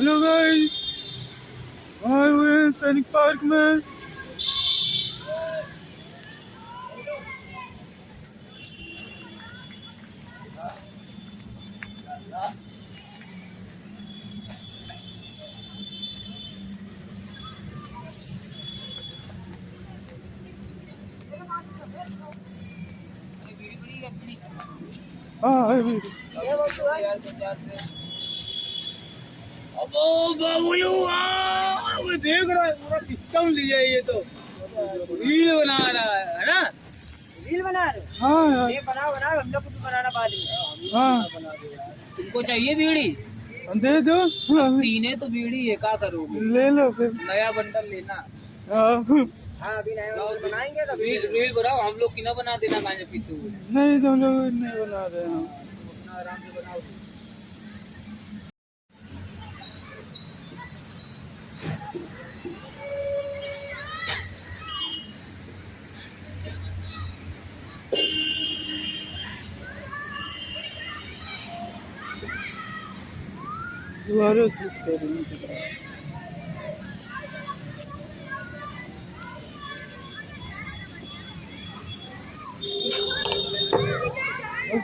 Hello guys, आए हुए हैं सैनिक पार्क में। हाँ है भी। अब बाबुलू वो देख रहा है, पूरा सिस्टम लिया है ये तो। रील बना रहा है ना? रील बना रहे हो? हाँ यार, ये बनाओ हम लोग को भी बनाना बाद में। हाँ तुमको चाहिए बीड़ी? दे दो। तीने तो बीड़ी है, क्या करोगे? ले लो फिर। नया बंडल लेना। हाँ, हाँ अभी नया वाला बनाएंगे तो रील बनाओ, हम लोग की ना बना देना गांजा पीते हुए। नहीं तुम लोग नहीं बना रहे हैं। अपना आराम से बनाओ। दोबारा शूट करेंगे।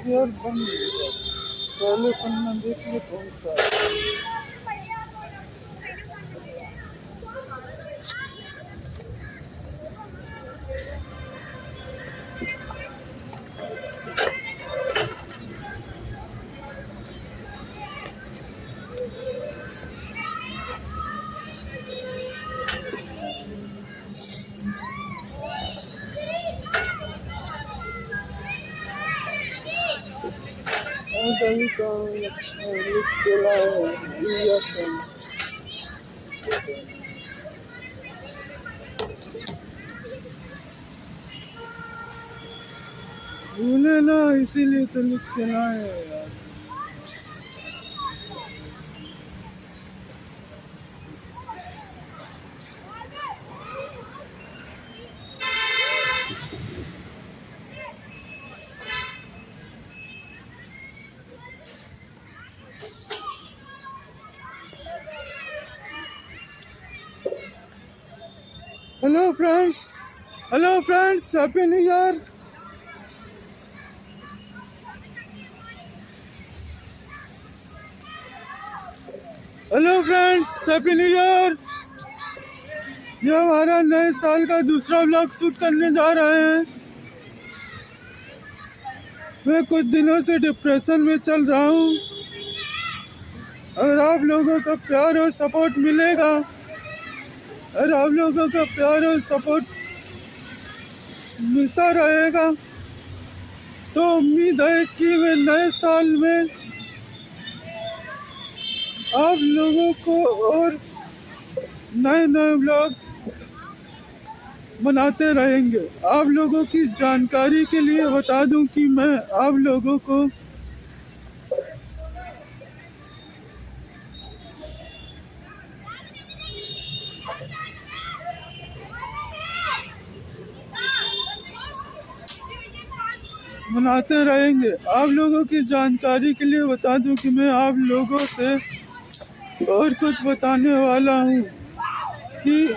यार बंद पहले पन्ना देख लो कौन सा। भूले ना इसीलिए तो लिख के लाए यार। Hello friends, happy new year. Hello friends, happy new year. ये हमारा नए साल का दूसरा व्लॉग शूट करने जा रहे हैं। मैं कुछ दिनों से डिप्रेशन में चल रहा हूँ। अगर आप लोगों का प्यार और सपोर्ट मिलेगा, अगर आप लोगों का प्यार और सपोर्ट मिलता रहेगा तो उम्मीद है कि मैं नए साल में आप लोगों को और नए नए व्लॉग बनाते रहेंगे। आप लोगों की जानकारी के लिए बता दूं कि मैं आप लोगों को बनाते रहेंगे। आप लोगों की जानकारी के लिए बता दूं कि मैं आप लोगों से और कुछ बताने वाला हूं कि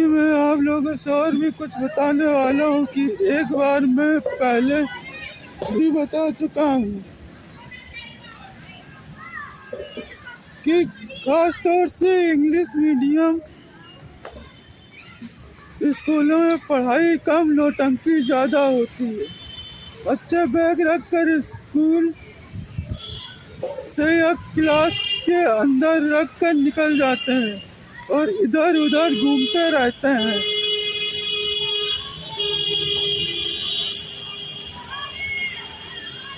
मैं आप लोगों से और भी कुछ बताने वाला हूँ कि एक बार मैं पहले भी बता चुका हूँ कि खास तौर से इंग्लिश मीडियम स्कूलों में पढ़ाई कम, नौटंकी ज़्यादा होती है। बच्चे बैग रख कर स्कूल से या क्लास के अंदर रख कर निकल जाते हैं और इधर उधर घूमते रहते हैं।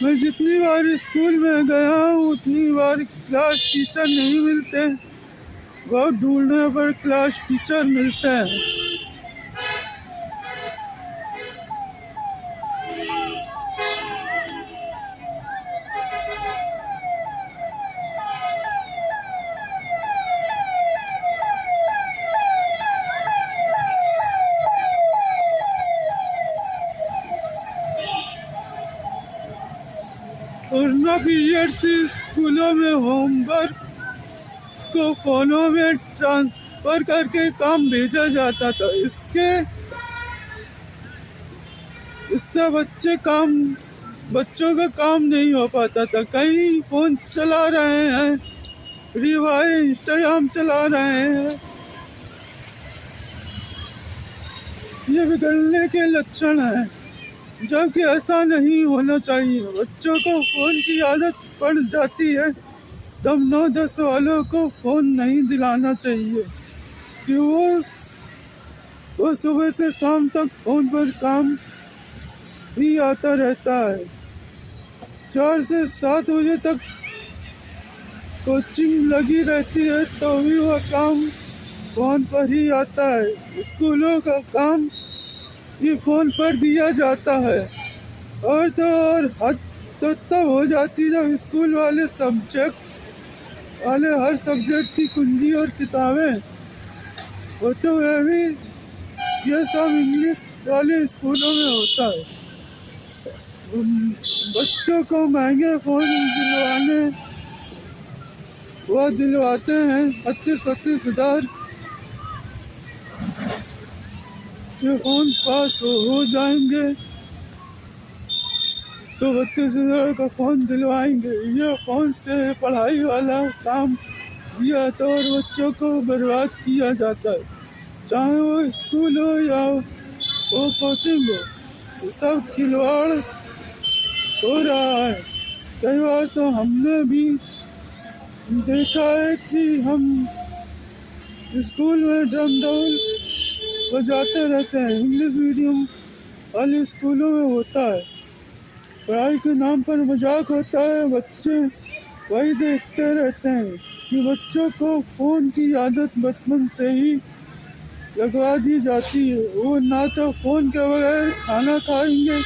मैं जितनी बार स्कूल में गया हूँ उतनी बार क्लास टीचर नहीं मिलते। बहुत ढूंढने पर क्लास टीचर मिलते हैं। कोरोना पीरियड से स्कूलों में होमवर्क को फोनों में ट्रांसफर करके काम भेजा जाता था। इससे बच्चों का काम नहीं हो पाता था। कहीं फोन चला रहे हैं, फ्री फायर इंस्टाग्राम चला रहे हैं। ये बिगड़ने के लक्षण हैं, जबकि ऐसा नहीं होना चाहिए। बच्चों को फोन की आदत पड़ जाती है तब 9-10 वालों को फोन नहीं दिलाना चाहिए कि वो सुबह से शाम तक फोन पर काम भी आता रहता है। 4 से 7 बजे तक कोचिंग लगी रहती है तो भी वह काम फोन पर ही आता है। स्कूलों का काम भी फोन पर दिया जाता है और तो और हद तो तब हो जाती जब स्कूल वाले हर सब्जेक्ट की कुंजी और किताबें होते हुए भी ये सब इंग्लिश वाले स्कूलों में होता है। बच्चों को महंगे फोन दिलवाते हैं। 25-25 हजार के फोन पास हो जाएंगे तो 32 हजार का फोन दिलवाएंगे। ये फोन से पढ़ाई वाला काम किया तो और बच्चों को बर्बाद किया जाता है, चाहे वो स्कूल हो या वो कोचिंग हो। सब खिलवाड़ हो रहा है। कई बार तो हमने भी देखा है कि हम स्कूल में ड्रम डोल बजाते रहते हैं। इंग्लिश मीडियम वाले स्कूलों में होता है, पढ़ाई के नाम पर मजाक होता है। बच्चे वही देखते रहते हैं कि बच्चों को फोन की आदत बचपन से ही लगवा दी जाती है। वो ना तो फोन के बगैर खाना खाएंगे,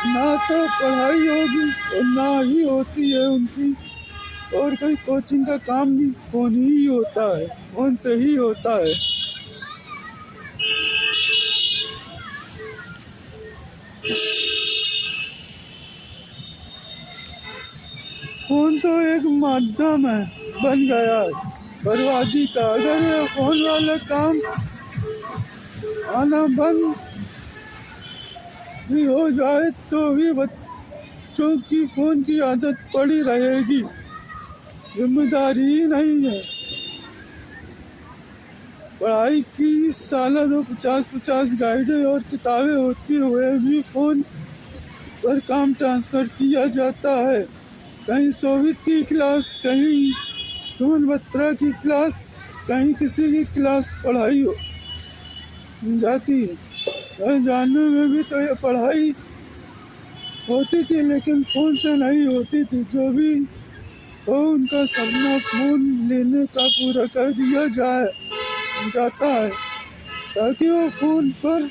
ना तो पढ़ाई होगी और ना ही होती है उनकी। और कोई कोचिंग का काम भी फोन ही होता है, फोन से ही होता है। फोन तो एक माध्यम है, बन गया है बर्बादी का। अगर ये फोन वाला काम आना बंद भी हो जाए तो भी बच्चों की फोन की आदत पड़ी रहेगी। जिम्मेदारी ही नहीं है। पढ़ाई की सालाना 50-50 गाइडें और किताबें होती हुए भी फोन पर काम ट्रांसफर किया जाता है। कहीं शोभित की क्लास, कहीं सुमन बत्रा की क्लास, कहीं किसी की क्लास पढ़ाई हो जाती है। जानने में भी तो ये पढ़ाई होती थी, लेकिन फोन से नहीं होती थी। जो भी हो उनका सपना फोन लेने का पूरा कर दिया जाता है ताकि वो फोन पर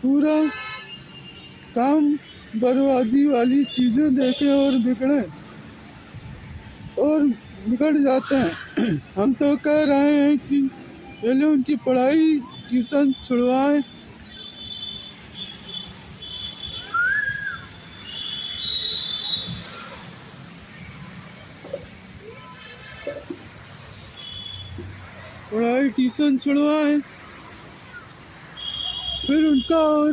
पूरा काम बर्बादी वाली चीजें देखें और बिगड़ जाते हैं। हम तो कह रहे हैं कि पहले उनकी पढ़ाई ट्यूशन छुड़वाएं। पढ़ाई ट्यूशन छुड़वाएं, फिर उनका और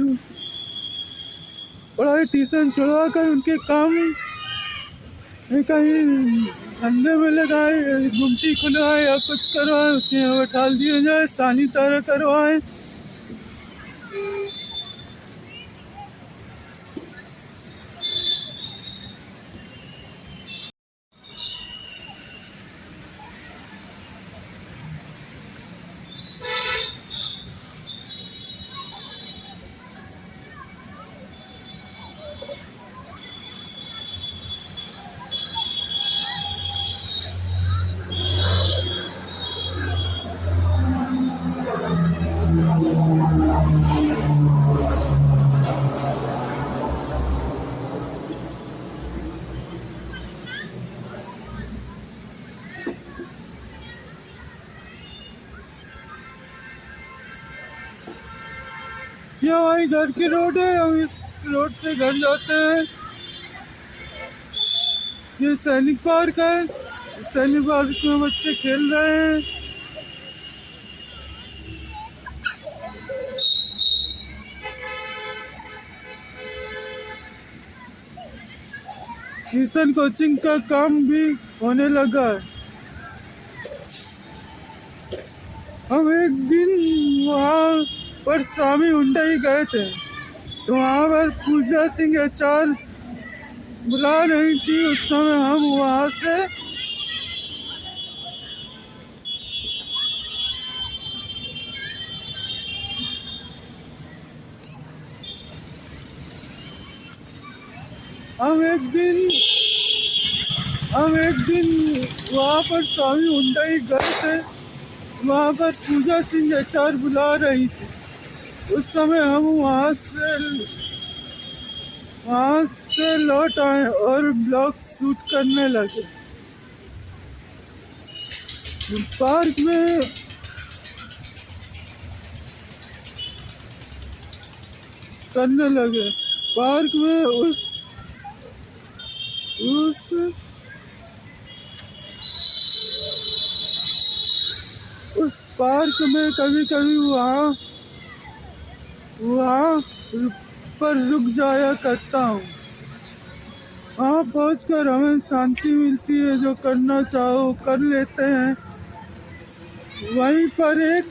पढ़ाई ट्यूशन छुड़वा कर उनके काम कहीं धंधे में लगाए, गुमटी खुलवाए या कुछ करवाए, उसमें बैठा दिया जाए, सानी चारा करवाएं। ये हमारी घर की रोड है, हम इस इस रोड से घर जाते हैं। ये सैनिक पार्क है। सैनिक पार्क में बच्चे खेल रहे हैं। ट्यूशन कोचिंग का काम भी होने लगा है। हम एक दिन वहाँ पर स्वामी हुंडई गए थे, तो वहाँ पर पूजा सिंह HR बुला रही थी। उस समय हम वहाँ से हम एक दिन वहाँ पर स्वामी हुंडई गए थे। वहाँ पर पूजा सिंह HR बुला रही थी। उस समय हम वहाँ से लौट आए और ब्लॉग शूट करने लगे। पार्क में पार्क में उस पार्क में कभी कभी वहाँ पर रुक जाया करता हूँ। वहाँ पहुँचकर हमें शांति मिलती है। जो करना चाहो कर लेते हैं। वहीं पर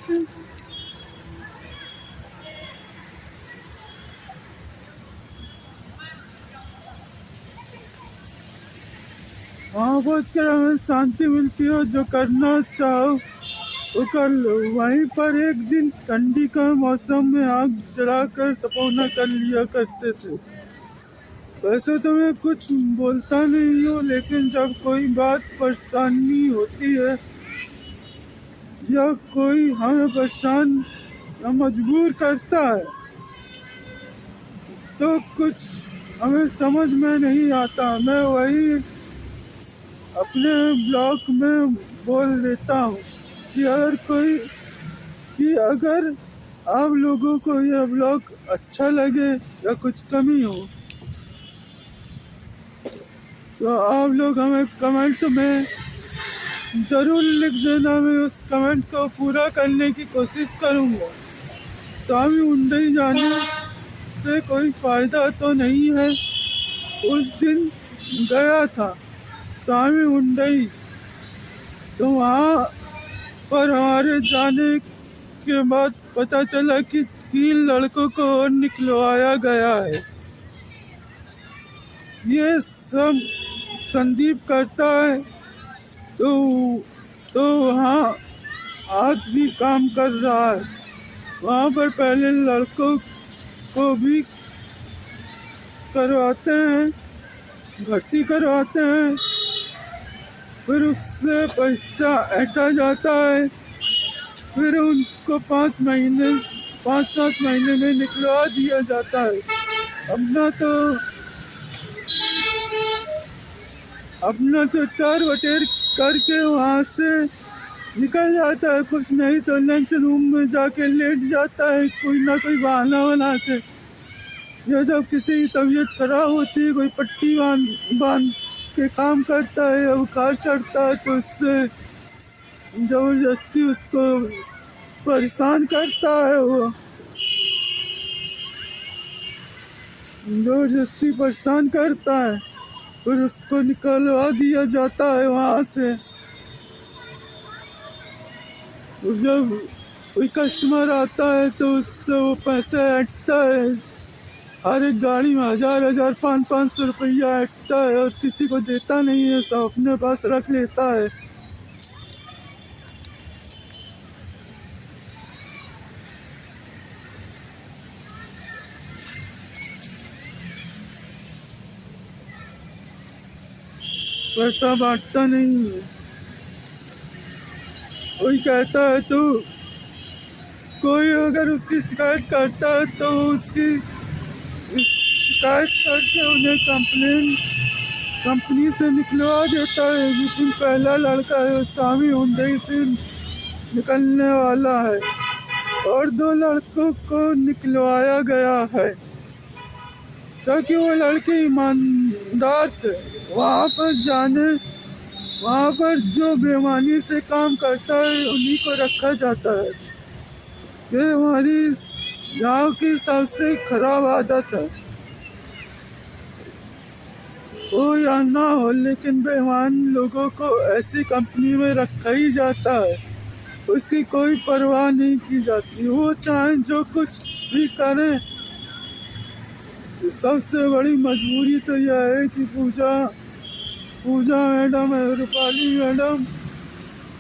वहाँ पहुँचकर हमें शांति मिलती है। जो करना चाहो वो कर लो। वहीं पर एक दिन ठंडी का मौसम में आग जलाकर तपौना कर लिया करते थे। वैसे तो मैं कुछ बोलता नहीं हूँ, लेकिन जब कोई बात परेशानी होती है या कोई हमें परेशान या मजबूर करता है तो कुछ हमें समझ में नहीं आता। मैं वही अपने ब्लॉग में बोल देता हूँ कि अगर आप लोगों को यह ब्लॉग अच्छा लगे या कुछ कमी हो तो आप लोग हमें कमेंट में ज़रूर लिख देना। मैं उस कमेंट को पूरा करने की कोशिश करूँगा। स्वामी हुंडई जाने से कोई फ़ायदा तो नहीं है। उस दिन गया था स्वामी हुंडई, तो वहाँ पर हमारे जाने के बाद पता चला कि 3 लड़कों को और निकलवाया गया है। ये सब संदीप करता है, तो वहाँ आज भी काम कर रहा है। वहाँ पर पहले लड़कों को भी भर्ती करवाते हैं, फिर उससे पैसा ऐंठा जाता है, फिर उनको 5 महीने में निकलवा दिया जाता है। अपना तो टार बटेर करके वहाँ से निकल जाता है। कुछ नहीं तो लंच रूम में जाके लेट जाता है, कोई ना कोई बहाना बना के। ये जब किसी की तबीयत खराब होती है, कोई पट्टी बांध के काम करता है या बुखार चढ़ता है, तो उससे जबरदस्ती उसको परेशान करता है। वो जबरदस्ती परेशान करता है, फिर उसको निकलवा दिया जाता है वहाँ से। जब कोई कस्टमर आता है तो उससे वो पैसे ऐंठता है। हर एक गाड़ी में 1000 500 रुपया ऐंठता है और किसी को देता नहीं है, सब अपने पास रख लेता है। पैसा बांटता नहीं है। कोई कहता है तो कोई अगर उसकी शिकायत करता है तो उसकी शिकायत करके उन्हें कंपनी से निकलवा देता है। लेकिन पहला लड़का है स्वामी हुंडई से निकलने वाला है और 2 लड़कों को निकलवाया गया है। ताकि वो लड़के ईमानदार थे। वहाँ पर जो बेईमानी से काम करता है उन्हीं को रखा जाता है। ये हमारी यहाँ की सबसे खराब आदत है। हो या ना हो, लेकिन बेईमान लोगों को ऐसी कंपनी में रखा ही जाता है, उसकी कोई परवाह नहीं की जाती। वो चाहे जो कुछ भी करें। सबसे बड़ी मजबूरी तो यह है कि पूजा मैडम, रूपाली मैडम,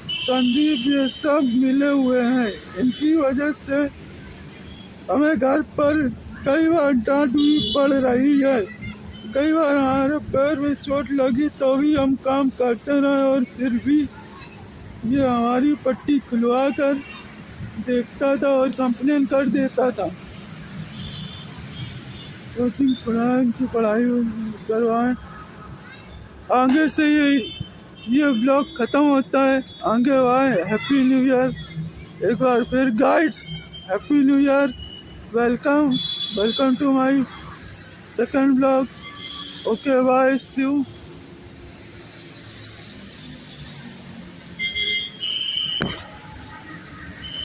संदीप, ये सब मिले हुए हैं। इनकी वजह से हमें घर पर कई बार डांट भी पड़ रही है। कई बार हमारे पैर में चोट लगी तो भी हम काम करते रहे और फिर भी ये हमारी पट्टी खुलवा कर देखता था और कंप्लेन कर देता था। कोचिंग छुड़ाएं, इनकी पढ़ाई करवाएं। आगे से ये ब्लॉग ख़त्म होता है। आगे आए, हैप्पी न्यू ईयर। एक बार फिर guides, happy new year. Welcome to my second blog. Okay, bye, see you.